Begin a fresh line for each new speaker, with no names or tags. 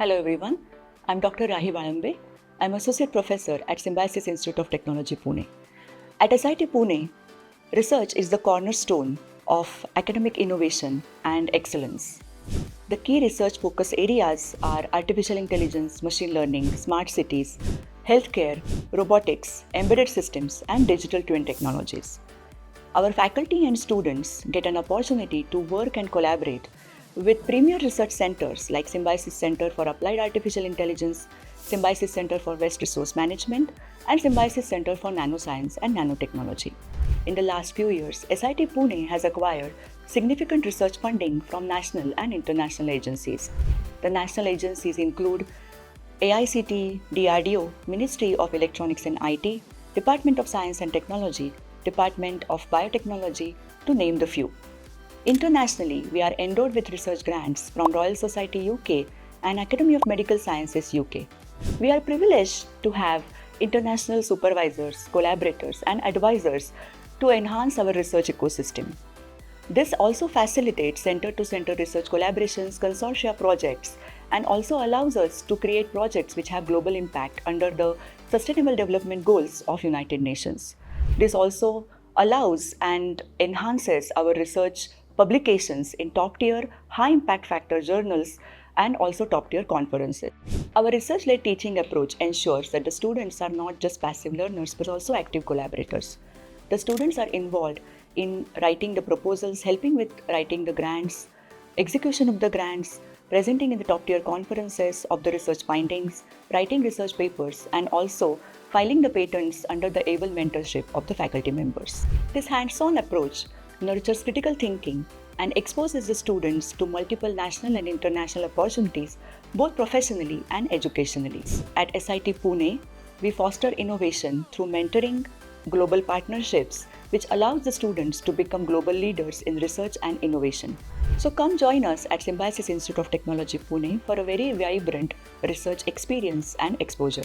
Hello everyone, I'm Dr. Rahi Valambe. I'm Associate Professor at Symbiosis Institute of Technology, Pune. At SIT Pune, research is the cornerstone of academic innovation and excellence. The key research focus areas are artificial intelligence, machine learning, smart cities, healthcare, robotics, embedded systems, and digital twin technologies. Our faculty and students get an opportunity to work and collaborate with premier research centers like Symbiosis Center for Applied Artificial Intelligence, Symbiosis Center for Waste Resource Management, and Symbiosis Center for Nanoscience and Nanotechnology. In the last few years, SIT Pune has acquired significant research funding from national and international agencies. The national agencies include AICTE, DRDO, Ministry of Electronics and IT, Department of Science and Technology, Department of Biotechnology, to name the few. Internationally, we are endowed with research grants from Royal Society UK and Academy of Medical Sciences UK. We are privileged to have international supervisors, collaborators, and advisors to enhance our research ecosystem. This also facilitates center-to-center research collaborations, consortia projects, and also allows us to create projects which have global impact under the Sustainable Development Goals of United Nations. This also allows and enhances our research publications in top-tier, high-impact factor journals and also top-tier conferences. Our research-led teaching approach ensures that the students are not just passive learners but also active collaborators. The students are involved in writing the proposals, helping with writing the grants, execution of the grants, presenting in the top-tier conferences of the research findings, writing research papers, and also filing the patents under the able mentorship of the faculty members. This hands-on approach nurtures critical thinking and exposes the students to multiple national and international opportunities, both professionally and educationally. At SIT Pune, we foster innovation through mentoring, global partnerships, which allows the students to become global leaders in research and innovation. So come join us at Symbiosis Institute of Technology, Pune for a very vibrant research experience and exposure.